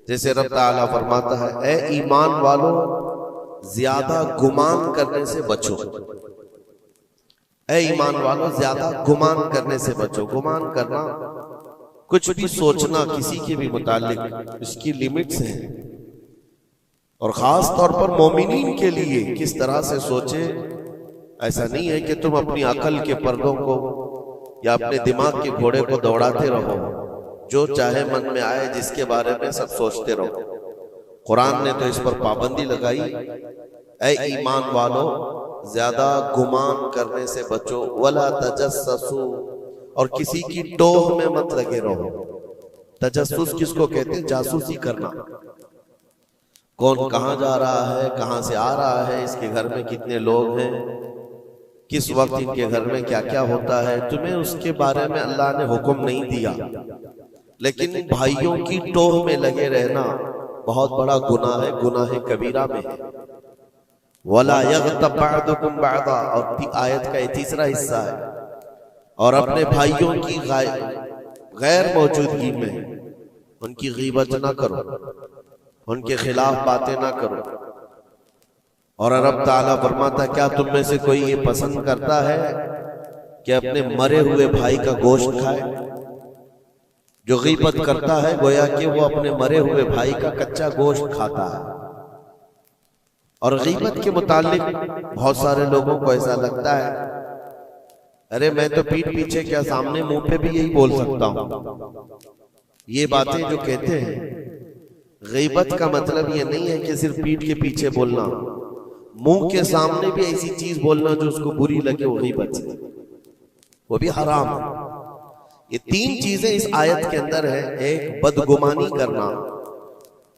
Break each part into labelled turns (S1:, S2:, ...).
S1: जैसे रब ताला फरमाता है, ए ईमान वालों ज्यादा गुमान करने से बचो। ए ईमान वालों ज्यादा गुमान करने से बचो। गुमान करना, कुछ भी सोचना किसी के भी मुतालिक, इसकी लिमिट्स हैं। और खास तौर पर मोमिनीन के लिए किस तरह से सोचे। ऐसा नहीं है कि तुम अपनी अकल के पर्दों को या अपने दिमाग के घोड़े को दौड़ाते रहो, जो चाहे मन में आए जिसके बारे में सब सोचते रहो। कुरान ने तो इस पर पाबंदी लगाई, ऐ ईमान वालों ज्यादा गुमान करने से बचो, वला तजस्ससु, और किसी की टोह में मत लगे रहो। तजस्सुस किसको कहते हैं? जासूसी करना। कौन कहां जा रहा है, कहां से आ रहा है, इसके घर में कितने लोग हैं, किस वक्त इनके घर में क्या क्या होता है, तुम्हें उसके बारे में अल्लाह ने हुक्म नहीं दिया। लेकिन भाइयों की टोह में लगे रहना बहुत बड़ा गुनाह है, गुनाह कबीरा में है। वला यग़्तब बअदुकुम बअदा, और आयत का ये तीसरा हिस्सा है। और अपने भाइयों की गैर मौजूदगी में उनकी गीबत ना करो, उनके खिलाफ बातें ना करो। और रब ताला फरमाता, क्या तुम में से कोई ये पसंद करता है कि अपने मरे हुए भाई का गोश्त खाए? जो गीबत करता है गोया कि वो अपने मरे हुए भाई का कच्चा गोश्त खाता है। और गीबत के मुतालिक बहुत सारे लोगों को ऐसा लगता है, अरे मैं तो पीठ पीछे क्या सामने मुंह पे भी यही बोल सकता हूं। ये बातें जो कहते हैं, गीबत का मतलब ये नहीं है कि सिर्फ पीठ के पीछे बोलना, मुंह के सामने भी ऐसी चीज बोलना जो उसको बुरी लगे, वो गीबत है, वो भी हराम है। ये तीन चीजें इस आयत के अंदर है। एक बदगुमानी करना,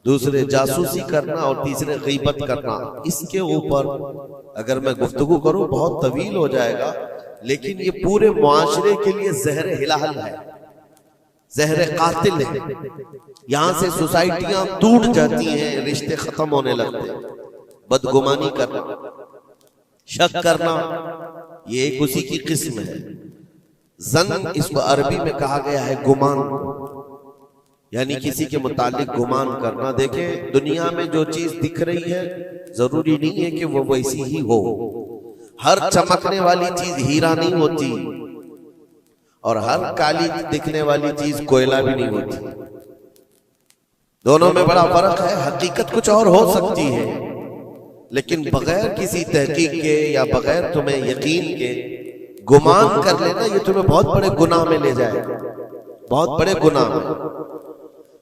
S1: दूसरे जासूसी करना, और तीसरे गीबत करना। इसके ऊपर अगर मैं गुफ्तगू करूं बहुत तवील हो जाएगा, लेकिन ये पूरे मुआशरे के लिए जहर हिलाल है, जहर कातिल है। यहां से सोसाइटियां टूट जाती हैं, रिश्ते खत्म होने लगते हैं। बदगुमानी करना, शक करना, ये एक उसी की किस्म है। जन इसको अरबी में कहा गया है गुमान, यानी किसी के मुतालिक गुमान करना। देखे, दुनिया में जो चीज दिख रही है जरूरी नहीं है कि वो वैसी ही हो। हर चमकने वाली चीज हीरा नहीं होती, और हर काली दिखने वाली चीज कोयला भी नहीं होती। दोनों में बड़ा फर्क है। हकीकत कुछ और हो सकती है, लेकिन बगैर किसी तहकीक के या बगैर तुम्हें यकीन के गुमान कर लेना, ये तुम्हें बहुत बड़े गुनाह में ले जाएगा, बहुत बड़े गुनाह में।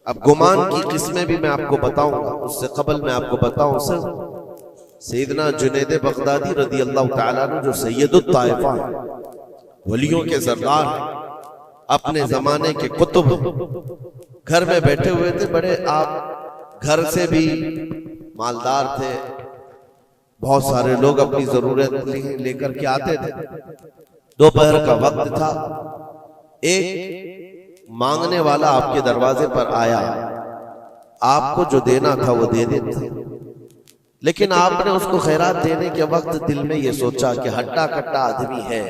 S1: अब गुमान की किस्में भी मैं आपको बताऊंगा, उससे कबल मैं आपको बताऊं सर, सैयदना जुनैद बगदादी रदी अल्लाह ताला अन्हु, जो सैयदुत ताइफा है, वलियों के सरदार, अपने जमाने के कुतुब, घर में बैठे हुए थे। बड़े आप घर से भी मालदार थे, बहुत सारे लोग अपनी जरूरत लेकर के आते थे। दोपहर का वक्त था, एक मांगने वाला आपके दरवाजे पर आया। आपको जो देना था वो दे देते, लेकिन आपने उसको खैरात देने के वक्त दिल में ये सोचा कि हट्टा कट्टा आदमी है,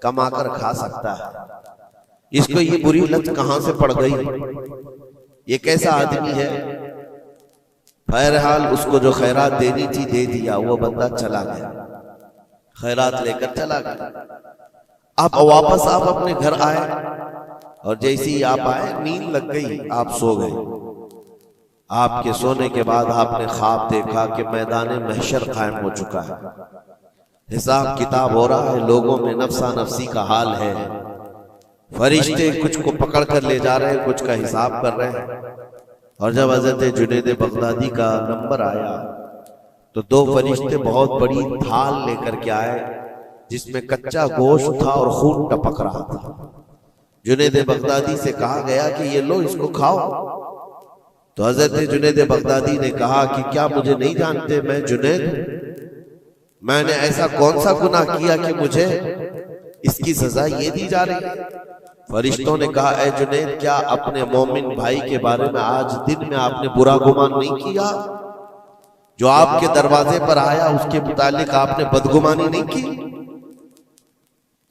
S1: कमाकर खा सकता है, इसको ये बुरी लत कहां से पड़ गई, ये कैसा आदमी है। बहरहाल उसको जो खैरात देनी थी दे दिया, वो बंदा चला गया, खैरात लेकर चला गया। अब वापस आप अपने घर आए, और जैसे ही आप आए नींद लग गई, आप सो गए। आपके सोने के बाद आपने ख्वाब देखा कि मैदान महशर कायम हो चुका है, हिसाब किताब हो रहा है, लोगों में नफसा नफसी का हाल है, फरिश्ते कुछ को पकड़ कर ले जा रहे हैं, कुछ का हिसाब कर रहे हैं। और जब हजरत जुनैद बगदादी का नंबर आया तो दो फरिश्ते बहुत बड़ी थाल लेकर के आए, जिसमें कच्चा गोश्त था और खून टपक रहा था। जुनैद बगदादी से कहा गया कि ये लो, इसको खाओ। तो हजरत जुनैद बगदादी ने कहा कि क्या मुझे नहीं जानते, मैं जुनैद, मैंने ऐसा कौन सा गुनाह किया कि मुझे इसकी सजा ये दी जा रही है। फरिश्तों ने कहा, ऐ जुनैद, क्या अपने मोमिन भाई के बारे में आज दिन में आपने बुरा गुमान नहीं किया? जो आपके दरवाजे पर आया उसके मुतालिक आपने बदगुमानी नहीं की?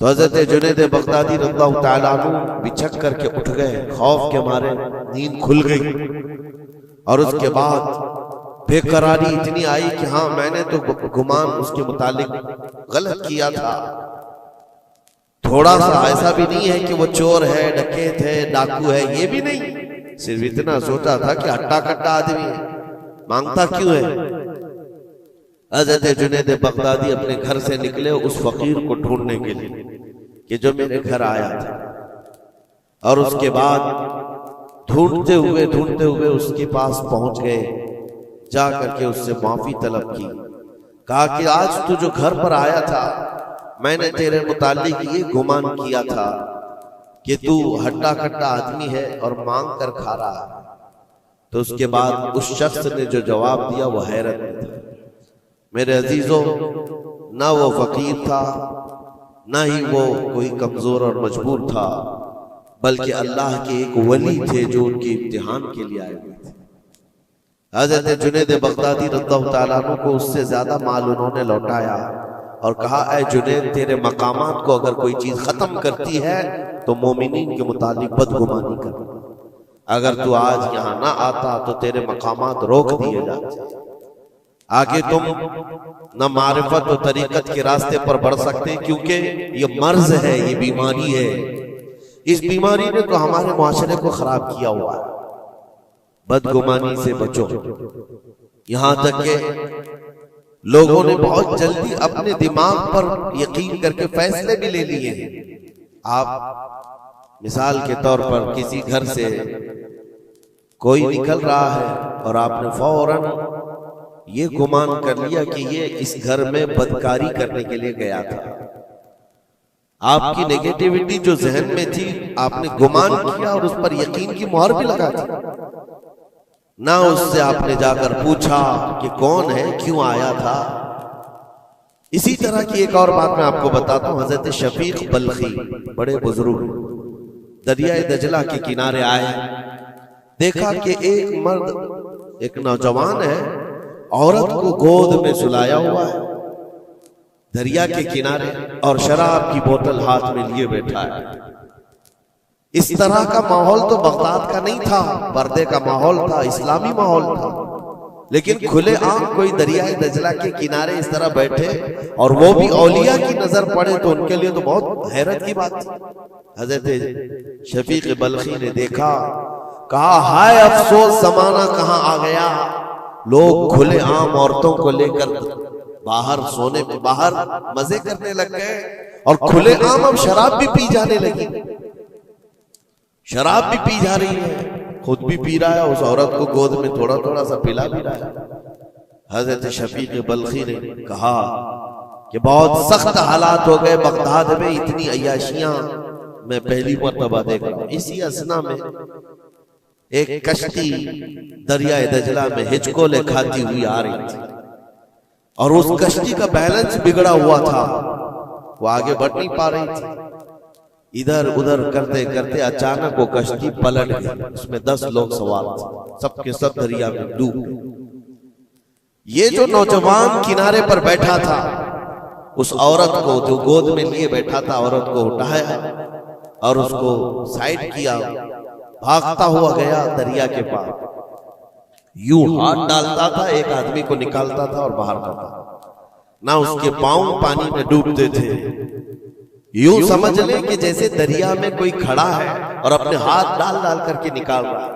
S1: तो हजरत जुनैद बगदादी रज़ियल्लाहु ताला अन्हु बिछक करके उठ गए, खौफ के मारे नींद खुल गई। और उसके बाद बेकरारी इतनी आई कि हाँ मैंने तो गुमान उसके मुतालिक गलत किया था। थोड़ा सा ऐसा भी नहीं है कि वो चोर है, डकैत है, डाकू है, ये भी नहीं, सिर्फ इतना सोचा था कि हट्टा कट्टा आदमी है, मांगता क्यों है। हज़रत जुनैद बगदादी अपने घर से निकले उस फकीर को ढूंढने के लिए कि जो मेरे घर आया था, और उसके बाद ढूंढते हुए उसके पास पहुंच गए। जा करके उससे माफी तलब की, कहा कि आज तू जो घर पर आया था मैंने तेरे मुतालिक ये गुमान किया था कि तू हट्टा कट्टा आदमी है और मांग कर खा रहा है। तो उसके बाद उस शख्स ने जो जवाब दिया वो हैरत में था। मेरे अजीजों, ना वो फकीर था, ना ही वो कोई कमजोर और मजबूर था, बल्कि अल्लाह के एक वली थे जो उनके इम्तिहान के लिए आए हुए थे। हज़रत जुनैद बगदादी रज़ियल्लाहु ताला अन्हु को उससे ज्यादा माल उन्होंने लौटाया और कहा, ऐ जुनैद, तेरे मकामात को अगर कोई चीज खत्म करती है तो मोमिनीन के मुतालिक बदगुमानी कर। अगर तू आज यहाँ ना आता तो तेरे मकामात रोक दिए जाते। आगे तुम न मारिफत और तरीकत के रास्ते पर बढ़ सकते, क्योंकि ये मर्ज है, ये बीमारी है। इस बीमारी ने तो हमारे मुआशरे को खराब किया हुआ है। बदगुमानी से बचो। यहां तक के लोगों ने बहुत जल्दी अपने दिमाग पर यकीन करके फैसले भी ले लिए हैं। आप मिसाल के तौर पर किसी घर से कोई निकल रहा है और आपने फौरन ये गुमान कर लिया कि ये इस घर में बदकारी करने के लिए गया था। आपकी नेगेटिविटी जो जहन में थी आपने गुमान किया और उस पर यकीन की मोहर भी लगा दी। ना उससे आपने जाकर पूछा कि कौन है, क्यों आया था। इसी तरह की एक और बात मैं आपको बताता हूं। हजरत शफीक बल्खी बड़े बुजुर्ग दरिया दजला के किनारे आए, देखा कि एक मर्द, एक नौजवान है, औरत को गोद में सुलाया हुआ है दरिया के किनारे और शराब की बोतल हाथ में लिए बैठा है। इस तरह का माहौल तो बगदाद का नहीं था, पर्दे का माहौल था, इस्लामी माहौल था। लेकिन खुले आम कोई दरिया दजला के किनारे इस तरह बैठे और वो भी औलिया की नजर पड़े तो उनके लिए तो बहुत हैरत की बात थी। हजरत शफीक बल्खी ने देखा, कहा, हाय अफसोस, जमाना कहाँ आ गया। लोग खुले आम औरतों को लेकर बाहर सोने में बाहर मजे करने लग गए और खुले आम अब शराब भी पी जाने लगी। शराब भी पी जा रही है, खुद भी पी रहा है, उस औरत को गोद में थोड़ा थोड़ा सा पिला भी रहा है। हजरत शफीक बल्खी ने कहा कि बहुत सख्त हालात हो गए बगदाद में, इतनी अय्याशियां मैं पहली मर्तबा देख रहा हूं। इसी असना में एक कश्ती दरिया दजला में हिचकोले खाती हुई आ रही थी और उस कश्ती का बैलेंस बिगड़ा हुआ था, वो आगे बढ़ नहीं पा रही थी। इधर उधर करते करते अचानक वो कश्ती पलट गई, उसमें 10 लोग सवार थे, सबके सब दरिया में डूब गए। ये जो नौजवान किनारे पर बैठा था, उस औरत को जो गोद में लिए बैठा था, औरत को उठाया और उसको साइड किया, भागता हुआ गया दरिया के पार। यूं हाथ डालता था, एक आदमी को निकालता था और बाहर करता, ना उसके पांव पानी में डूबते थे। यूं समझ ले कि जैसे दरिया में कोई खड़ा है और अपने हाथ डाल डाल करके निकाल रहा है।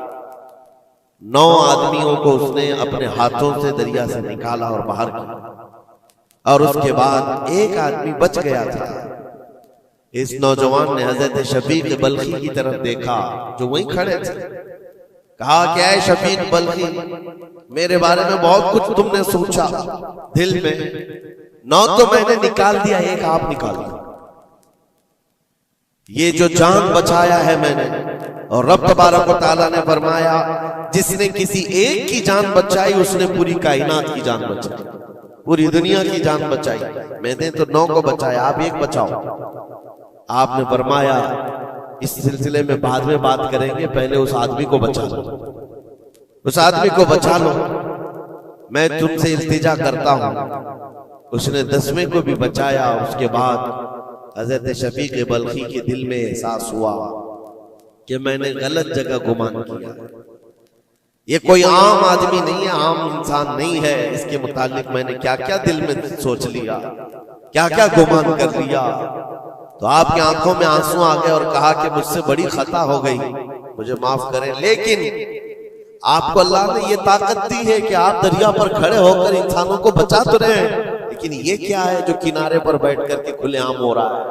S1: 9 आदमियों को उसने अपने हाथों से दरिया से निकाला और बाहर किया और उसके बाद एक आदमी बच गया था। इस नौजवान ने हजरत शफीक बल्खी की तरफ देखा जो वहीं खड़े थे, कहा, क्या है शफीक बल्खी, मेरे बारे में बहुत कुछ तुमने सोचा दिल में, 9 तो मैंने निकाल दिया, एक आप निकाल दिया। ये जो जान बचाया है मैंने, और रब तबारक व तआला ने फरमाया जिसने किसी एक की जान बचाई उसने पूरी कायनात की जान बचाई, पूरी दुनिया की जान बचाई। मैंने तो 9 को बचाया, आप एक बचाओ। आपने फरमाया इस सिलसिले में बाद में बात करेंगे, पहले उस आदमी को बचा लो, उस आदमी को बचा लो, मैं तुमसे इल्तिजा करता हूं। उसने 10वें को भी बचाया। उसके बाद हजरत शफीक बल्खी के दिल में एहसास हुआ कि मैंने गलत जगह गुमान किया, ये कोई आम आदमी नहीं है, आम इंसान नहीं है। इसके मुतालिक मैंने क्या क्या दिल में सोच लिया, क्या क्या गुमान कर लिया। तो आपकी आंखों में आंसू आ गए और कहा कि मुझसे बड़ी खता हो गई, मुझे माफ करें। लेकिन आपको अल्लाह ने ये ताकत दी है कि आप दरिया पर खड़े होकर इंसानों को बचा तो रहे हैं, लेकिन ये क्या है जो किनारे पर बैठ करके खुलेआम हो रहा है?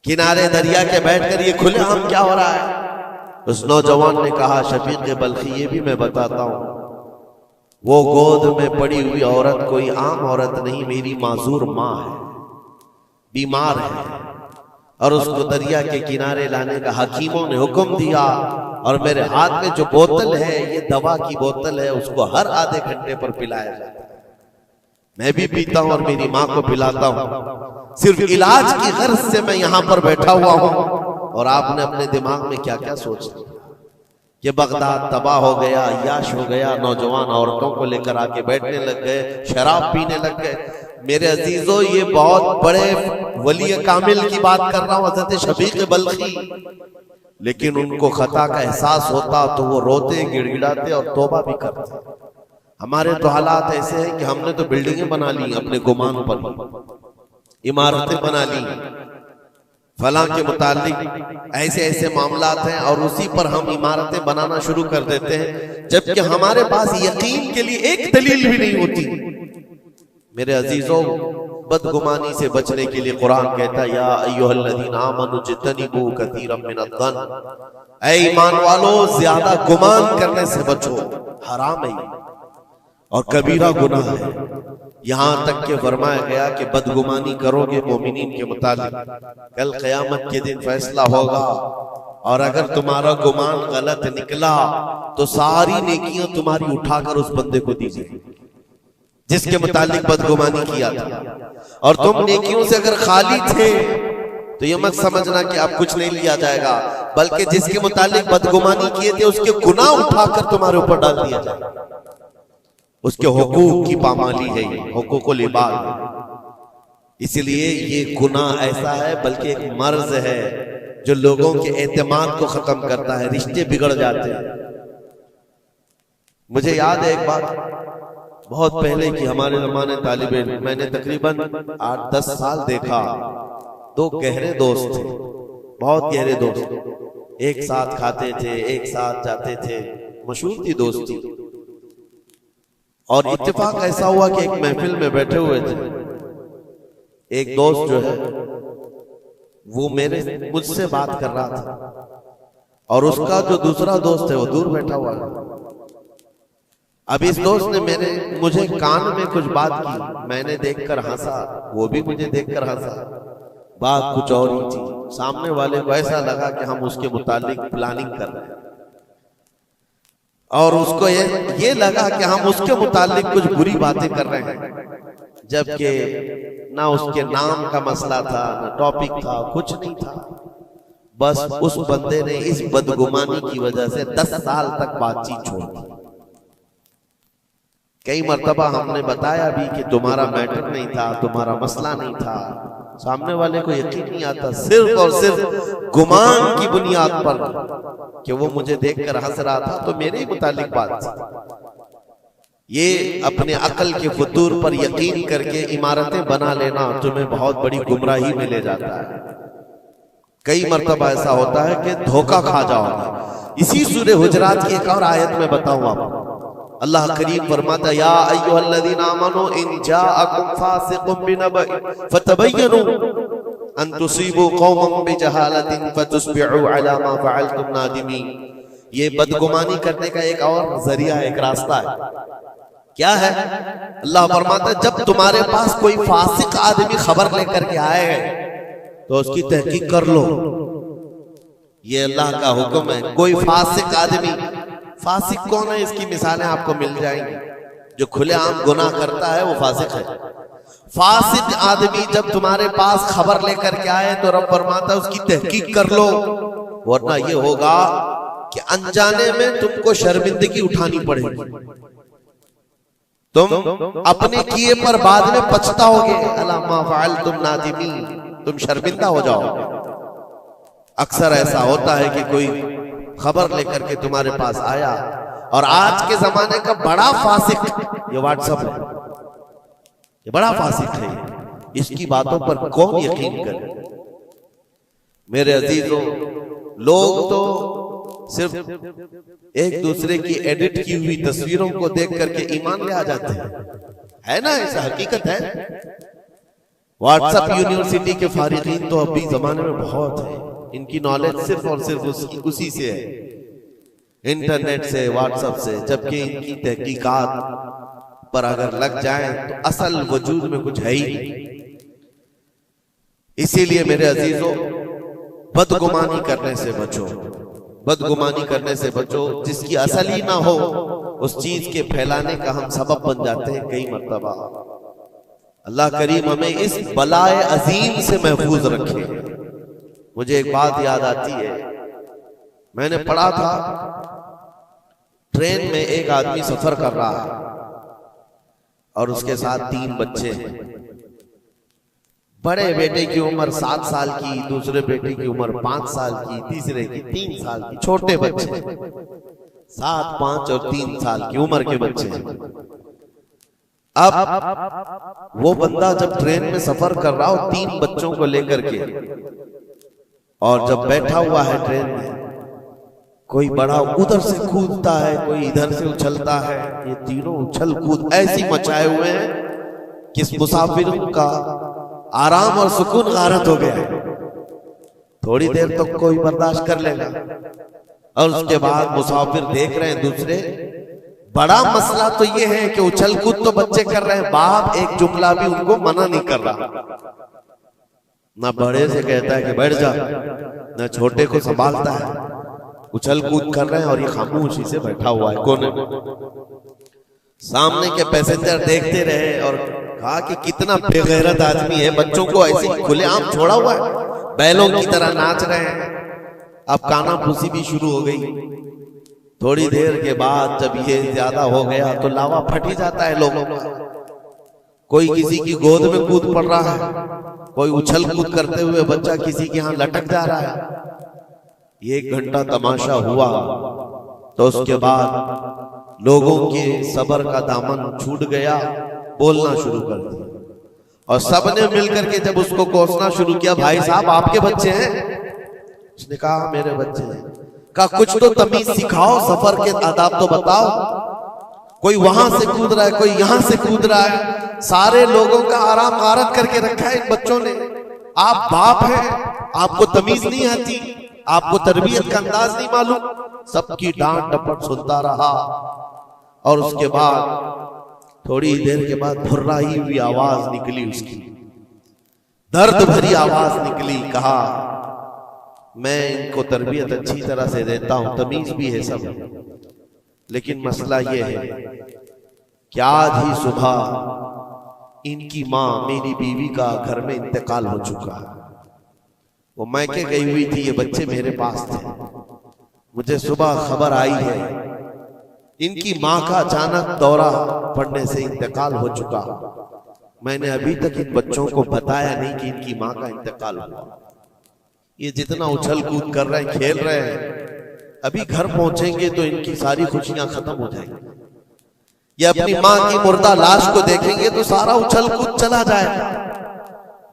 S1: किनारे दरिया के बैठकर ये खुलेआम क्या हो रहा है? उस नौजवान ने कहा, शफीक बल्खी, ये भी मैं बताता हूं, वो गोद में पड़ी हुई औरत कोई आम औरत नहीं, मेरी माजूर माँ है, बीमार है, और उसको दरिया के किनारे लाने का हकीमों ने हुक्म दिया। और मेरे हाथ में जो बोतल है ये दवा की बोतल है, उसको हर आधे घंटे पर पिलाया जाता है। मैं भी पीता हूं और मेरी माँ को पिलाता हूं। सिर्फ इलाज की गर्ज से मैं यहां पर बैठा हुआ हूं। और आपने अपने दिमाग में क्या क्या सोच लिया कि बगदाद तबाह हो गया, याश हो गया, नौजवान औरतों को लेकर आके बैठने लग गए, शराब पीने लग गए। मेरे अजीजों, ये बहुत बड़े वली कामिल की बात कर रहा हूं, हज़रत शफीक बल्खी। लेकिन उनको खता का एहसास होता तो वो रोते, गिड़गिड़ाते और तौबा भी करते। हमारे तो हालात ऐसे हैं कि हमने तो बिल्डिंगें बना ली अपने गुमान पर, इमारतें बना ली, फलां के मुतालिक ऐसे ऐसे मामलात हैं, और उसी पर हम इमारतें बनाना शुरू कर देते हैं, जबकि हमारे पास यकीन के लिए एक दलील भी नहीं होती। मेरे अजीजों, बदगुमानी से बचने के लिए कुरान कहता है, या अय्युहल्लज़ीना आमनू इज्तनिबू कसीरम मिनज़्ज़न, ऐ ईमान वालों, ज्यादा गुमान करने से बचो, हराम है और कबीरा गुनाह है। यहां तक के फरमाया गया कि बदगुमानी करोगे मोमिनीन के मुतालिक, कल क़यामत के दिन फैसला होगा, और अगर तुम्हारा गुमान गलत निकला तो सारी नेकियां तुम्हारी उठाकर उस बंदे को दी जाएगी जिसके मुतालिक बदगुमानी किया था। और तुम नेकियों से अगर खाली थे तो ये मत समझना कि अब कुछ नहीं लिया जाएगा, बल्कि जिसके मुतालिक बदगुमानी किए थे उसके गुनाह उठाकर तुम्हारे ऊपर डाल दिया जाएगा। उसके हुकूक की पामाली है, ये हुकूकुल इबाद। इसलिए ये गुनाह ऐसा है, बल्कि एक मर्ज है जो लोगों के एतमाद को खत्म करता है, रिश्ते बिगड़ जाते हैं। मुझे याद है एक बात बहुत पहले की, हमारे जमाने तालिब इल्म, मैंने तकरीबन 8-10 साल देखा, दो गहरे दोस्त थे, बहुत गहरे दोस्त, एक साथ खाते थे, एक साथ जाते थे, मशहूर थी दोस्ती। और इत्तेफाक ऐसा हुआ कि एक महफिल में बैठे हुए थे, एक दोस्त जो है वो मुझसे बात कर रहा था, और उसका जो दूसरा दोस्त है वो दूर बैठा हुआ है। अब इस दोस्त ने मुझे कान में कुछ बात की, मैंने देखकर हंसा, वो भी मुझे देखकर हंसा, बात कुछ और ही थी। सामने वाले को ऐसा लगा कि हम उसके मुतालिक प्लानिंग कर रहे हैं, और उसको ये लगा कि हम उसके मुतालिक कुछ बुरी बातें कर रहे हैं, जबकि ना उसके नाम का मसला था, ना टॉपिक था, कुछ नहीं था। बस उस बंदे ने इस बदगुमानी की वजह से 10 साल तक बातचीत छोड़ दी। कई मर्तबा हमने बताया भी कि तुम्हारा मैटर नहीं था, तुम्हारा मसला नहीं था, सामने वाले को यकीन नहीं आता, सिर्फ और सिर्फ गुमान की बुनियाद पर कि वो मुझे देखकर हंस रहा था तो मेरे ही मुतालिक बात थी। ये अपने अकल के फतूर पर यकीन करके इमारतें बना लेना तुम्हें बहुत बड़ी गुमराही में ले जाता है। कई मर्तबा ऐसा होता है कि धोखा खा जाओगे। इसी सूरह हुजरात की एक और आयत में बताऊं आपको, अल्लाह करीम फरमाता, या अय्युहल्लज़ीना आमनू इन जाअकुम फासिकुम बिनबइन फतबय्यनु अन तुसीबू कौमन बिजहालतिन फतुस्बिहू अला मा फअलतुम नादिमीन। ये बदगुमानी करने का एक और जरिया, एक रास्ता है। क्या है? अल्लाह फरमाता, जब तुम्हारे पास कोई फासिक आदमी खबर लेकर के आए तो उसकी तहकीक कर लो। ये अल्लाह का हुक्म है। कोई फासिक आदमी, फासिक कौन है इसकी मिसालें आपको मिल जाएंगी। जो खुलेआम गुनाह करता है वो फासिक है। फासिक आदमी जब तुम्हारे पास खबर लेकर के आए तो रब फरमाता है उसकी तहकीक कर लो, वरना ये होगा कि अनजाने में तुमको शर्मिंदगी उठानी पड़ेगी, तुम अपने किए पर बाद में पछताओगे। अला मा फअलतुम नादिमीन, तुम शर्मिंदा हो जाओगे। अक्सर ऐसा होता है कि कोई खबर लेकर के तुम्हारे पास आया और आज के जमाने का बड़ा फासिक ये व्हाट्सएप है, ये बड़ा फासिक है। इसकी बातों पर कौन यकीन करे? मेरे अजीजों, लोग तो सिर्फ एक दूसरे की एडिट की हुई तस्वीरों को देख करके ईमान ले आ जाते हैं, है ना? ऐसा हकीकत है। व्हाट्सएप यूनिवर्सिटी के फारिगीन तो अभी जमाने में बहुत है, इनकी नॉलेज सिर्फ और सिर्फ उसी से है, इंटरनेट से, व्हाट्सएप से। जबकि इनकी तहकीकात पर अगर लग जाए तो असल वजूद में कुछ है ही नहीं। इसीलिए मेरे अजीजों, बदगुमानी करने से बचो, बदगुमानी करने से बचो। जिसकी असल ही ना हो उस चीज के फैलाने का हम सबब बन जाते हैं कई मर्तबा। अल्लाह करीम हमें इस बलाए अजीम से महफूज रखे। मुझे एक बात याद आती है, मैंने पढ़ा था ट्रेन में एक आदमी सफर कर रहा है और उसके साथ 3 बच्चे हैं। बड़े बेटे की उम्र 7 साल की, दूसरे बेटे की उम्र 5 साल की, तीसरे की 3 साल की। छोटे बच्चे 7, 5 और 3 साल की उम्र के बच्चे हैं। अब वो बंदा जब ट्रेन में सफर कर रहा हो 3 बच्चों को लेकर के, और जब बैठा हुआ है ट्रेन में, कोई बड़ा उधर से कूदता है, कोई इधर से उछलता है। ये तीनों उछल कूद ऐसी मचाए हुए हैं कि मुसाफिरों का आराम और सुकून गारत हो गया है। थोड़ी देर तो कोई बर्दाश्त कर लेगा, और उसके बाद मुसाफिर देख रहे हैं दूसरे। बड़ा मसला तो ये है कि उछल कूद तो बच्चे कर रहे हैं, बाप एक जुमला भी उनको मना नहीं कर रहा। ना बड़े से कहता है कि बैठ जा, ना छोटे को संभालता है। उछल कूद कर रहे हैं और ये खामोशी से बैठा हुआ है कोने में। सामने के पैसेंजर देखते रहे और कहा कि कितना बेगैरत आदमी है, बच्चों को ऐसे खुलेआम छोड़ा हुआ है, बैलों की तरह नाच रहे हैं। अब कानाफूसी भी शुरू हो गई। थोड़ी देर के बाद जब ये ज्यादा हो गया तो लावा फट ही जाता है लोगों का। कोई किसी की गोद में कूद पड़ रहा है, कोई उछल कूद करते हुए बच्चा किसी के यहाँ लटक जा रहा है। ये 1 घंटा तमाशा हुआ तो उसके बाद लोगों के सब्र का दामन छूट गया, बोलना शुरू कर दिया। और सबने मिलकर के जब उसको कोसना शुरू किया, भाई साहब आपके बच्चे हैं? उसने कहा मेरे बच्चे हैं। कहा कुछ तो तमीज सिखाओ, सफर के आदाब तो बताओ। कोई वहां से कूद रहा है, कोई यहां से कूद रहा है, सारे लोगों का आराम गारत करके रखा है इन बच्चों ने। आप बाप हैं, आपको तमीज नहीं आती, आपको तरबियत का अंदाज नहीं मालूम। सबकी डांट डपट सुनता रहा और उसके बाद थोड़ी देर के बाद भुर्राई हुई आवाज निकली, उसकी दर्द भरी आवाज निकली। कहा मैं इनको तरबियत अच्छी तरह से देता हूं, तमीज भी है सब, लेकिन मसला ये है कि आज ही सुबह इनकी माँ मेरी बीवी का घर में इंतकाल हो चुका है। वो मैके गई हुई थी, ये बच्चे मेरे पास थे। मुझे सुबह खबर आई है इनकी माँ का अचानक दौरा पड़ने से इंतकाल हो चुका। मैंने अभी तक इन बच्चों को बताया नहीं कि इनकी माँ का इंतकाल हुआ। ये जितना उछल कूद कर रहे हैं, खेल रहे हैं, अभी घर पहुंचेंगे तो इनकी सारी खुशियां खत्म हो जाएंगी। ये अपनी माँ की मुर्दा लाश को देखेंगे तो सारा उछल कूद चला जाएगा।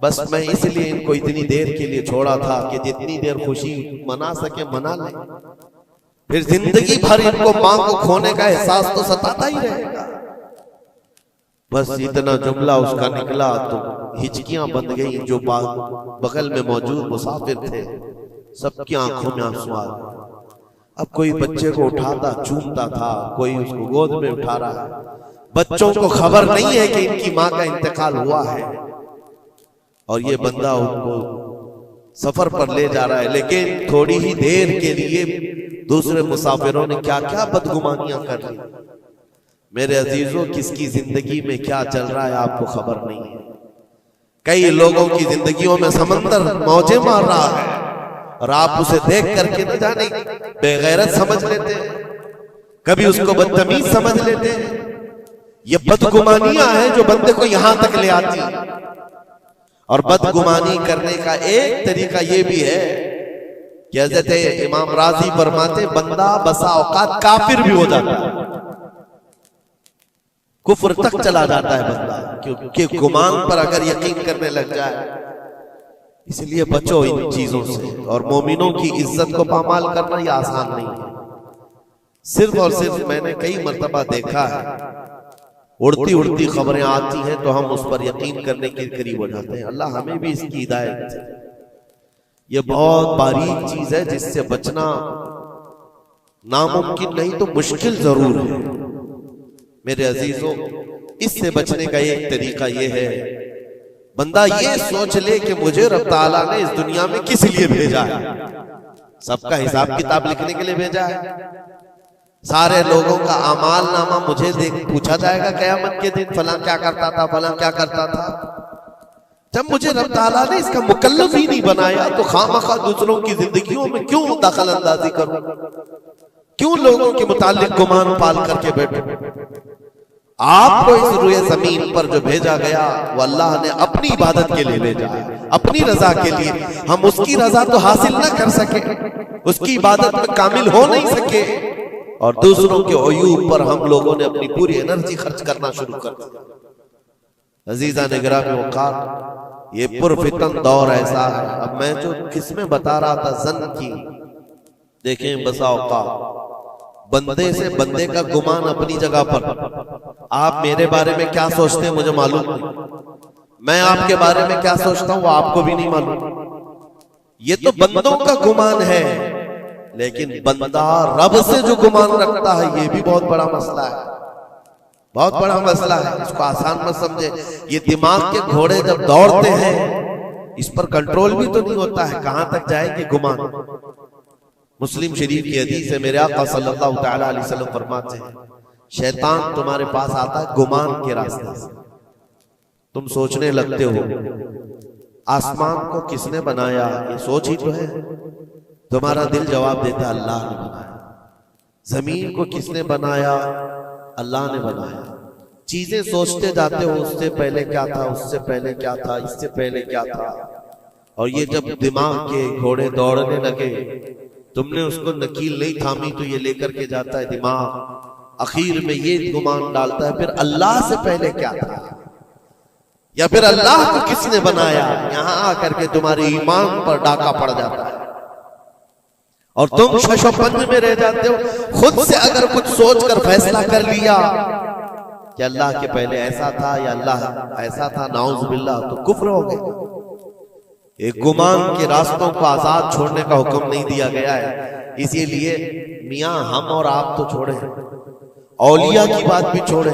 S1: बस मैं इसलिए इनको इतनी देर के लिए छोड़ा था कि जितनी देर खुशी मना सके मना लें, फिर जिंदगी भर इनको माँ को खोने का एहसास तो सताता ही रहेगा। बस इतना जुमला उसका निकला तो हिचकियां बंद गई। जो बगल में मौजूद मुसाफिर थे सबकी आंखों में आंसू आ गए। अब कोई बच्चे को उठाता चूमता था, कोई उसको गोद में उठा रहा है। बच्चों को खबर नहीं है कि इनकी माँ का इंतकाल हुआ है और ये बंदा उनको सफर पर ले जा रहा है। लेकिन थोड़ी ही देर के लिए दूसरे मुसाफिरों ने क्या क्या बदगुमानियां कर ली। मेरे अजीजों, किसकी जिंदगी में क्या चल रहा है आपको खबर नहीं है। कई लोगों की जिंदगियों में समंदर मौजें मार रहा है और आप उसे देख करके न जाने बेगैरत समझ लेते हैं, कभी उसको बदतमीज समझ लेते हैं। ये बदगुमानियां हैं जो बंदे को यहां तक ले आती है। और बदगुमानी करने का एक तरीका ये भी है कि हज़रत इमाम राजी फरमाते बंदा बसा औकात काफिर भी हो जाता है, कुफ्र तक चला जाता है बंदा, क्योंकि गुमान पर अगर यकीन करने लग जाए। इसलिए बचो इन चीजों से। और मोमिनों की इज्जत को पामाल करना ये आसान नहीं है। सिर्फ और सिर्फ मैंने कई मर्तबा देखा है, उड़ती उड़ती खबरें आती हैं तो हम उस पर यकीन करने के करीब हो जाते हैं। अल्लाह हमें भी इसकी हिदायत दे। ये बहुत बारीक चीज है जिससे बचना नामुमकिन नहीं तो मुश्किल जरूर है। मेरे अजीजों, इससे बचने का एक तरीका यह है, बंदा ये सोच ले कि मुझे रब ताला ने इस दुनिया में किस लिए भेजा है। सबका हिसाब किताब लिखने के लिए भेजा है। सारे लोगों का अमाल नामा मुझे पूछा जाएगा क़यामत के दिन, फलां क्या करता था, फलां क्या करता था। जब मुझे रब ताला ने इसका मुकल्लफ ही नहीं बनाया तो खामखा दूसरों की जिंदगियों में क्यों दखल अंदाजी करूं, क्यों लोगों के मुतालिक गुमान पाल करके बैठूं। आपको इस रुए जमीन पर जो भेजा गया वो अल्लाह ने अपनी इबादत के लिए भेजा है, अपनी रजा के लिए। हम उसकी रजा तो हासिल ना कर सके, उसकी इबादत में कामिल हो नहीं सके, और दूसरों के अयूब पर हम लोगों ने अपनी पूरी एनर्जी खर्च करना शुरू कर दिया। अजीजा ने गिरामी औकात, ये पुरफितन दौर ऐसा है। अब मैं जो किस्में बता रहा था जन की, देखें बसा औकात बंदे से बंदे का गुमान अपनी जगह पर। आप मेरे बारे में क्या सोचते हैं मुझे मालूम नहीं, मैं आपके बारे में क्या सोचता हूं वो आपको भी नहीं मालूम। ये तो बंदों का गुमान है, लेकिन बंदा रब से जो गुमान रखता है ये भी बहुत बड़ा मसला है, बहुत बड़ा मसला है। इसको आसान मत समझे। ये दिमाग के घोड़े जब दौड़ते हैं इस पर कंट्रोल भी तो नहीं होता है, कहां तक जाएंगे गुमान। मुस्लिम शरीफ की हदीस है, मेरे आका सल्लल्लाहु तआला अलैहि वसल्लम फरमाते हैं, शैतान तुम्हारे पास आता है गुमान के रास्ते से। तुम सोचने लगते हो आसमान को किसने बनाया, ये सोच ही तो है। तुम्हारा दिल जवाब देता है अल्लाह ने बनाया। जमीन को किसने बनाया, अल्लाह ने बनाया। चीजें सोचते जाते हो, उससे पहले क्या था, उससे पहले क्या था, इससे पहले क्या था। और ये जब दिमाग के घोड़े दौड़ने लगे, तुमने उसको नकील नहीं थामी तो ये लेकर के जाता है दिमाग। आखिर में ये गुमान डालता है फिर अल्लाह से पहले क्या था, या फिर अल्लाह को किसने बनाया। यहां आकर के तुम्हारे ईमान पर डाका पड़ जाता है और तुम शशोपंज में रह जाते हो। खुद से अगर कुछ सोचकर फैसला कर लिया कि अल्लाह के पहले ऐसा था या अल्लाह ऐसा था, नाउज़ बिल्लाह, तो कुफ्र हो गया। एक गुमान के रास्तों को आजाद छोड़ने का हुक्म नहीं दिया गया है। इसीलिए मियां हम और आप तो छोड़े, औलिया की बात भी छोड़े,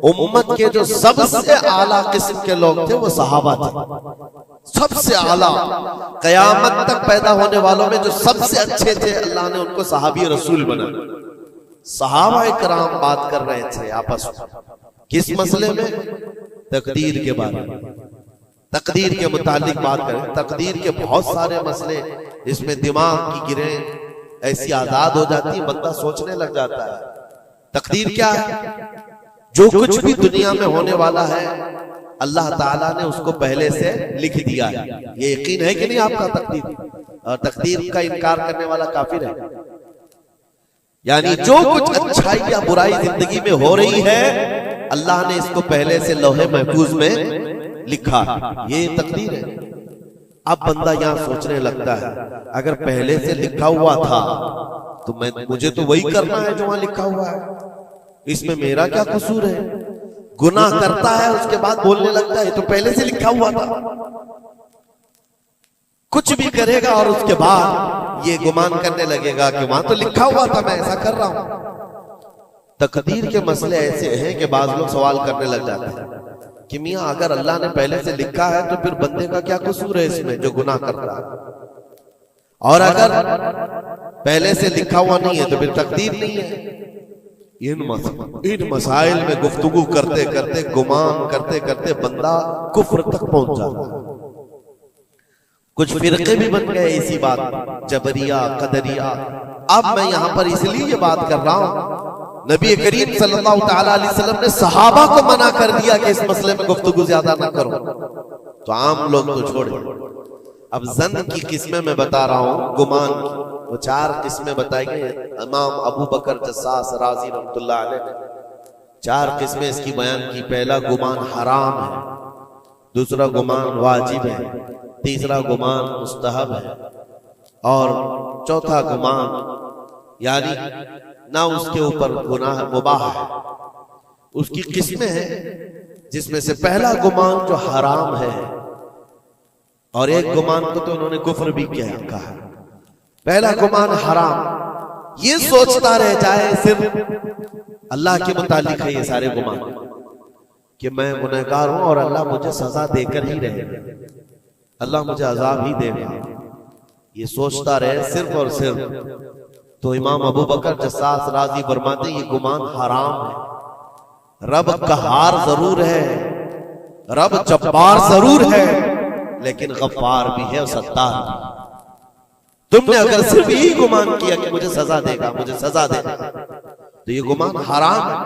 S1: उम्मत के जो सबसे आला किस्म के लोग थे वो सहाबा थे। सबसे आला, कयामत तक पैदा होने वालों में जो सबसे अच्छे थे अल्लाह ने उनको सहाबी रसूल बनाया। सहाबा इकराम बात कर रहे थे आपस में किस मसले में, तकदीर के बारे में, तकदीर के मुतालिक बात करें। तकदीर के बहुत सारे मसले, इसमें दिमाग की गिरें ऐसी आजाद हो जाती है, बंदा सोचने लग जाता है। तकदीर क्या है, जो कुछ भी दुनिया में होने वाला है अल्लाह ताला ने उसको पहले से लिख दिया है। ये यकीन है कि नहीं आपका तकदीर? और तकदीर का इनकार करने वाला काफिर है। यानी जो कुछ अच्छाई या बुराई जिंदगी में हो रही है अल्लाह ने इसको पहले से लौहे महफूज में लिखा, ये तकदीर है। अब बंदा यहां सोचने लगता है अगर पहले से लिखा हुआ था तो मुझे तो वही करना है जो वहां लिखा हुआ है, इसमें मेरा क्या कसूर है। गुनाह करता है उसके बाद बोलने लगता है तो पहले से लिखा हुआ था। कुछ भी करेगा और उसके बाद ये गुमान करने लगेगा कि वहां तो लिखा हुआ था, मैं ऐसा कर रहा हूं। तकदीर के मसले ऐसे हैं कि बाज लोग सवाल करने लग जाते हैं कि मियां अगर अल्लाह ने पहले से लिखा है तो फिर बंदे का क्या कसूर है इसमें जो गुनाह कर रहा है, और अगर पहले से लिखा हुआ नहीं है तो फिर तकदीर नहीं है। इन मसाइल में गुफ्तगू करते करते, गुमान करते करते बंदा कुफ्र तक पहुंच जाता है। कुछ फिरके भी बन गए इसी बात, जबरिया, कदरिया। अब मैं यहां पर इसलिए ये बात कर रहा हूं, नबी करीम सल्लल्लाहु तआला अलैहि वसल्लम ने सहाबा को मना कर दिया कि इस मसले में गुफ्तगू ज्यादा ना करो, तो आम लोग तो छोड़े। अब जन की किस्में मैं बता रहा हूं, गुमान की वो 4 किस्में बताई गई। इमाम अबू बकर जस्सास राजी रहमतुल्लाह अलैह ने 4 किस्में इसकी बयान की। पहला गुमान हराम है, दूसरा गुमान वाजिब है, तीसरा गुमान मुस्तहब है, और चौथा गुमान यानी ना उसके ऊपर गुनाह मुबाह है। उसकी किस्में हैं जिसमें से पहला गुमान जो हराम है, और एक गुमान को तो उन्होंने कुफ्र भी कहा है। पहला गुमान हराम, ये सोचता रह जाए सिर्फ अल्लाह के मुतालिक है ये सारे गुमान कि मैं गुनहगार हूं और अल्लाह मुझे सजा देकर ही रहेगा, अल्लाह मुझे अजाब ही देगा, ये सोचता रहे सिर्फ और सिर्फ। तो इमाम अबू बकर जस्सास राजी फरमाते ये गुमान हराम है। रब कहार जरूर है, रब जब्बार जरूर है, लेकिन गफ्फार भी है और सत्तार भी। तुमने अगर सिर्फ यही गुमान किया कि मुझे सजा देगा, मुझे सजा देगा, तो ये गुमान हराम है।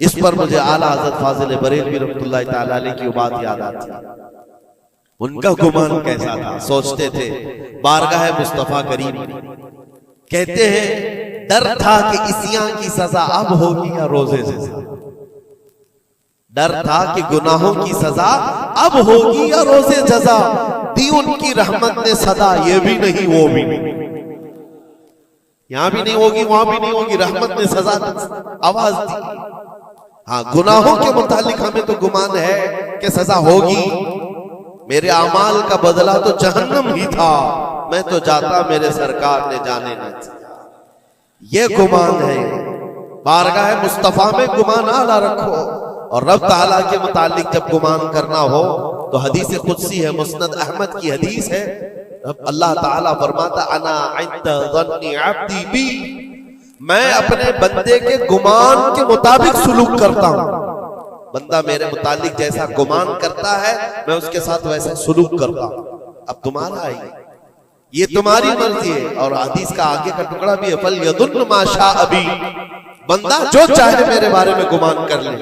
S1: इस पर मुझे आला हज़रत फाजिल बरेलवी रहमतुल्लाह तआला अलैह की बात याद आती है। उनका गुमान कैसा था? सोचते थे बारगाह मुस्तफा करीम, कहते हैं डर था कि इसियां की सजा अब होगी या रोजे से। डर था कि गुनाहों की सजा अब होगी या रोजे जजा। दी उनकी रहमत ने सदा, ये भी नहीं वो भी नहीं, यहां भी नहीं होगी वहां भी नहीं होगी, रहमत ने सजा आवाज दी। हाँ, गुनाहों के मुतालिक हमें तो गुमान है कि सजा होगी। मेरे अमाल का बदला तो जहन्नम ही था, मैं तो जाता मेरे सरकार ने जाने न दिया। ये गुमान है। बारगाह मुस्तफा में गुमान आला रखो, और रब ताला के मुतालिक जब गुमान करना हो तो हदीस कुदसी है, मुस्नद अहमद की हदीस है। अल्लाह ताला फरमाता अना इंद ज़न्नी अब्दी बी, मैं अपने बंदे के गुमान के मुताबिक सुलूक करता हूं। बंदा मेरे मुतालिक जैसा गुमान करता है मैं उसके साथ वैसा सुलूक करता हूं। अब तुम्हारा है, ये तुम्हारी मर्जी है। और हदीस का आगे का टुकड़ा भी है, फल यदुन्न मा शाअ बी, बंदा जो चाहे मेरे बारे में गुमान कर ले।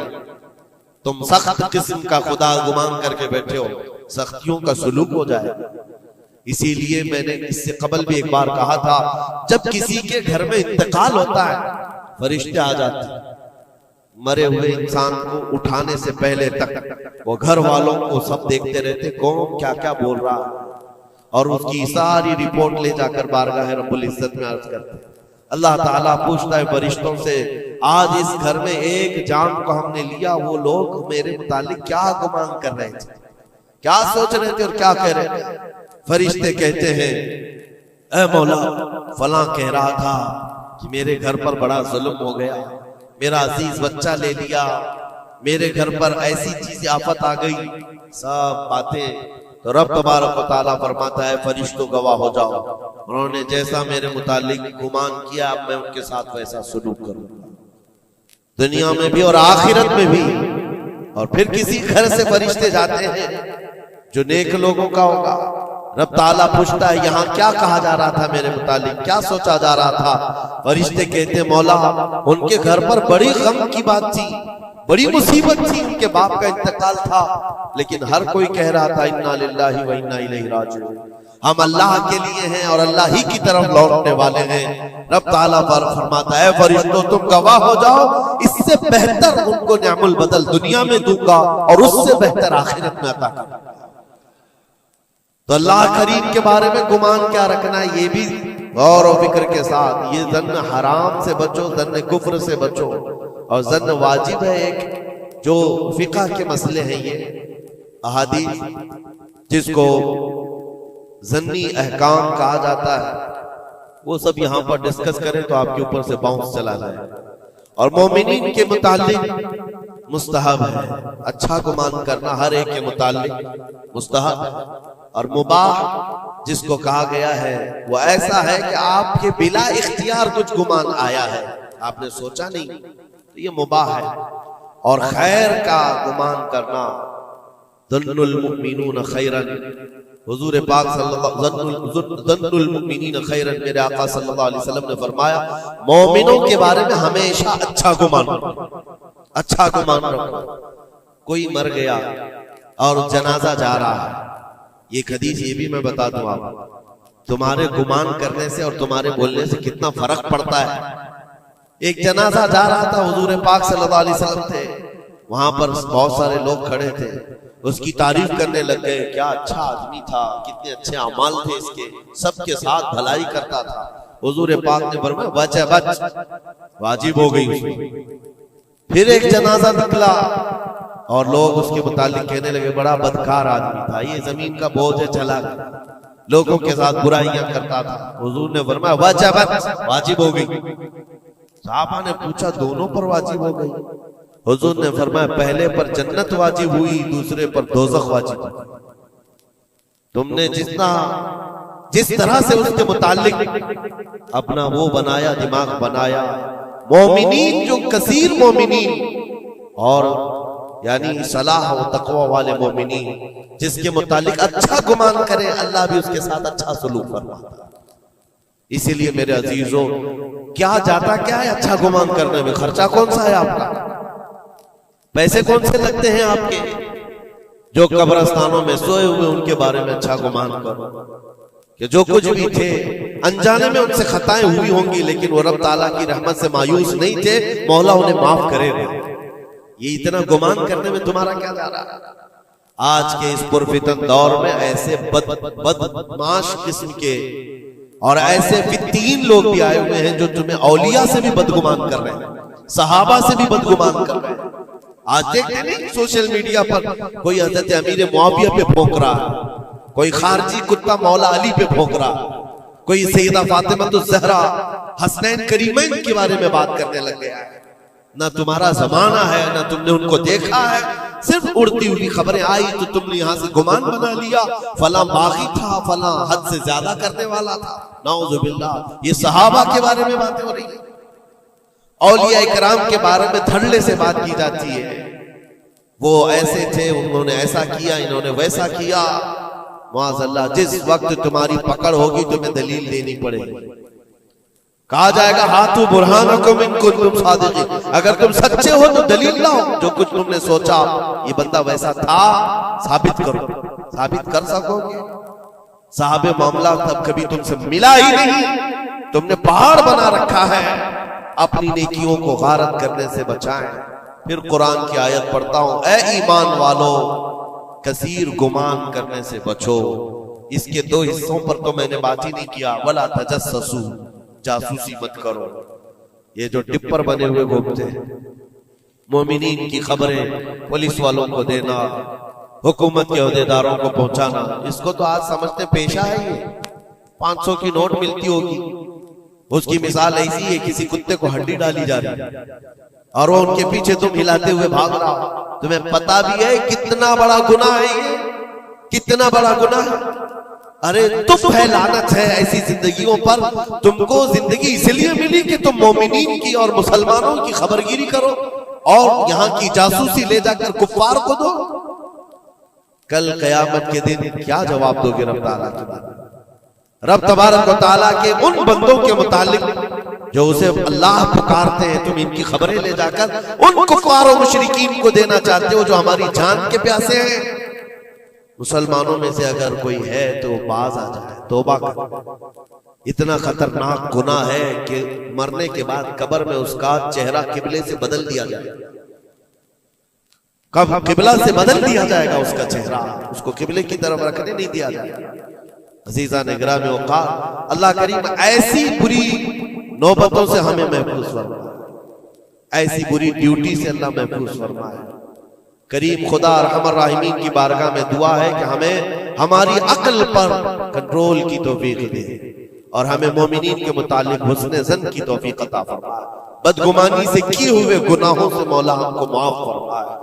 S1: तुम सख्त किस्म का खुदा गुमान करके बैठे हो, सख्तियों का सुलूक हो जाए। इसीलिए मैंने इससे कबल भी एक बार कहा था, जब किसी के घर में इंतकाल होता है, फरिश्ते आ जाते हैं, मरे हुए इंसान को उठाने से पहले तक वो घर वालों को सब देखते रहते, कौन क्या क्या बोल रहा है, और उसकी सारी रिपोर्ट ले जाकर बारगाह रब्बुल इज्जत में अर्ज करते हैं। अल्लाह ताला पूछता है फरिश्तों से, आज इस घर में एक जान को हमने लिया, वो लोग मेरे मुतालिक क्या गुमान कर रहे थे, क्या सोच रहे थे और क्या कह रहे थे? फरिश्ते कहते हैं, ऐ मौला फलां कह रहा था कि मेरे घर पर बड़ा जुल्म हो गया, मेरा अजीज बच्चा ले लिया, मेरे घर पर ऐसी चीज आफत आ गई, सब बातें। तो रब तबारक व तआला फरमाता है, फरिश्तों गवाह हो जाओ, उन्होंने जैसा मेरे मुतालिक गुमान किया, अब मैं उनके साथ वैसा सलूक करूंगा, दुनिया में भी और आखिरत में भी। और फिर किसी घर से फरिश्ते जाते हैं जो नेक लोगों का होगा, रब ताला पूछता है, यहाँ क्या कहा जा रहा था मेरे मुतालिक, क्या सोचा जा रहा था? फरिश्ते कहते मौला उनके घर पर बड़ी गम की बात थी, बड़ी मुसीबत थी, उनके बाप का इंतकाल था, लेकिन हर कोई कह रहा था इन्ना लिल्लाहि व इन्ना इलैहि राजिऊन, हम अल्लाह के लिए हैं और अल्लाह ही की तरफ लौटने वाले हैं। रब ताला पर फरमाता है, फरिश्तों तुम गवाह हो जाओ, इससे बेहतर उनको निअमुल बदल दुनिया में दूंगा और उससे बेहतर आखिरत में अता करूंगा। तो अल्लाह करीम के बारे में गुमान क्या रखना है, ये भी गौर और फिक्र के साथ। ये जन्न हराम से बचो, जन्न कुफ्र से बचो, और जन्न वाजिब है एक, जो फिक़ह के मसले हैं, ये अहादीस जिसको जन्नी अहकाम कहा जाता है, वो सब यहाँ पर डिस्कस करें तो आपके ऊपर से बाउंस चला जाए। और मोमिनीन के मुतालिक मुस्तहब है, अच्छा गुमान करना हर एक के मुतालिक मुस्तहब है। और मुबाह जिसको कहा गया है वो ऐसा है कि आपके बिला इख्तियार कुछ गुमान आया है, आपने सोचा नहीं, तो ये मुबाह है। और खैर का गुमान करना, ज़न्नुल मुमिनून खैरन, हुजूर पाक ज़न्नुल मुमिनीन खैरन, मेरे आका सल्लल्लाहु अलैहि वसल्लम ने फरमाया, मोमिनों के बारे में हमेशा अच्छा गुमान रखो, अच्छा गुमान रखो। कोई मर गया और जनाजा जा रहा है, एक हदीस ये भी मैं बता दूं आप, तुम्हारे गुमान करने से और तुम्हारे बोलने से कितना फर्क पड़ता है। एक जनाजा जा रहा था, हुजूर पाक सल्लल्लाहु अलैहि वसल्लम थे, वहां पर बहुत सारे लोग खड़े थे, उसकी तारीफ करने लग गए, क्या अच्छा आदमी था, कितने अच्छे अमाल थे इसके, सबके साथ भलाई करता था। हुजूर पाक ने फरमाया बच है बच, वाजिब हो गई उसमें। फिर एक जनाजा निकला और लोग उसके मुतालिक कहने लगे बड़ा बदकार आदमी था, ये जमीन का बोझ है, चला गया, लोगों के साथ बुराइयां करता था। हुजूर ने फरमाया बच है बच, वाजिब हो गई। साहबा ने पूछा दोनों पर वाजिब हो गई? हुजूर ने फरमाया पहले पर जन्नत वाजिब हुई, दूसरे पर दोज़ख वाजिब हुई। तुमने जिस तरह से उसके मुतालिक अपना वो बनाया, दिमाग बनाया, मोमिनीन जो कसीर मोमिनीन और यानी सलाह और तकवा वाले मोमिनीन जिसके मुतालिक अच्छा गुमान करे, अल्लाह भी उसके साथ अच्छा सलूक फरमाता है। इसीलिए मेरे अजीजों, क्या जाता क्या है अच्छा गुमान करने में? खर्चा कौन सा है आपका? पैसे कौन से लगते हैं आपके? जो कब्रस्तानों में सोए हुए उनके बारे में अच्छा गुमान करो कि जो कुछ भी थे अनजाने में उनसे खताएं हुई होंगी, लेकिन वो रब ताला की रहमत से मायूस नहीं थे, मौला उन्हें माफ करेगा। ये इतना गुमान करने में तुम्हारा क्या जा रहा है? आज के इस पुरफितन दौर में ऐसे बदमाश किस्म के और ऐसे फित्तीन लोग भी आए हुए हैं जो तुम्हें औलिया से भी बदगुमान कर रहे हैं, सहाबा से भी बदगुमान कर रहे हैं। आज देखते नहीं सोशल मीडिया पर कोई हजरत अमीर मुआविया पे भौंक रहा है, कोई खारजी कुत्ता मौला अली पे भौंक रहा, कोई सैयदा फातिमा तो ज़हरा हसनैन करीमैन के बारे में बात करने लग गया है। ना तुम्हारा जमाना है, ना तुमने उनको देखा है, सिर्फ उड़ती हुई खबरें आई तो तुमने यहां से गुमान बना लिया, फला बागी था, फला हद से ज्यादा करने वाला था। नाउजुबिल्लाह, ये सहाबा के बारे में बातें हो रही है, औलिया इकराम के बारे में धड़ल्ले से बात की जाती है। वो ऐसे थे, उन्होंने ऐसा किया, इन्होंने वैसा किया। माज़अल्लाह, जिस वक्त तुम्हारी पकड़ होगी तुम्हें दलील देनी पड़ेगी। कहा जाएगा हाथू बुरहानकुम इन कुंतुम सादिकीन, अगर तुम सच्चे हो तो दलील लाओ, जो कुछ तुमने सोचा ये बंदा वैसा था साबित करो। साबित कर सकोगे? साहबे मामला तब कभी तुमसे मिला ही नहीं, तुमने पहाड़ बना रखा है। अपनी नेकियों को गारत करने से बचाएं। फिर कुरान की आयत पढ़ता हूं, ए ईमान वालों कसीर गुमान करने से बचो। इसके दो हिस्सों पर तो मैंने बात ही नहीं किया। वला तजस्ससू, जासूसी मत करो। ये जो टिप्पर बने हुए घूमते हैं, मोमिनीन की खबरें पुलिस वालों को देना, हुकूमत के अहदेदारों को पहुंचाना, इसको तो आज समझते पेशा है। ये 500 की नोट मिलती होगी, उसकी मिसाल ऐसी है, किसी कुत्ते को हड्डी डाली जा रही है और वो उनके पीछे तुम हिलाते हुए भाग रहा हो। तुम्हें पता भी है कितना बड़ा गुनाह है ये, कितना बड़ा गुनाह है। अरे तुम है, लानत है ऐसी जिंदगियों पर। तुमको जिंदगी इसलिए मिली कि तुम मोमिनीन की और मुसलमानों की खबरगिरी करो और यहाँ की जासूसी ले जाकर कुफ्फार को दो। कल कयामत के दिन क्या जवाब दोगे रब ताला के बारे में? रब तबारक व तआला के उन बंदों के मुतालिक जो उसे अल्लाह पुकारते हैं, तुम इनकी खबरें ले जाकर उन कुफ्फार और मुशरिकीन को देना चाहते हो जो हमारी जान के प्यासे हैं। मुसलमानों में से अगर कोई है तो बाज आ जाए, तौबा कर। इतना खतरनाक गुनाह है कि मरने के बाद कब्र में उसका चेहरा किबले से बदल दिया जाए। कब किबला से बदल दिया जाएगा उसका चेहरा, उसको किबले की तरफ रखने नहीं दिया जाएगा। अजीजा ने गिरामी औकात, अल्लाह करीम ऐसी बुरी नौबतों से हमें महफूज फरमाए, ऐसी बुरी ड्यूटी से अल्लाह महफूज फरमाए। करीम खुदा रहमान राहिमीन की बारगाह में दुआ है कि हमें हमारी अक्ल पर कंट्रोल की तौफीक दे और हमें मोमिनीन के मुतालिक हुस्न ज़न की तौफीक अता फरमाए। बदगुमानी से किए हुए गुनाहों से मौला हमको माफ फरमाए।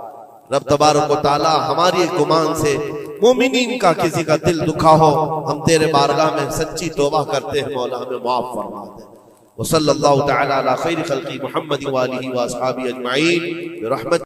S1: रब तबारक व तआला हमारी गुमान से मोमिनीन का किसी का दिल दुखा हो, हम तेरे बारगाह में सच्ची तौबा करते हैं, मौला हमें माफ फरमा दे। व सल्लल्लाहु तआला अला खैरि खल्क़ि मुहम्मद व आलिहि व अस्हाबिहि अजमईन बिरहमत।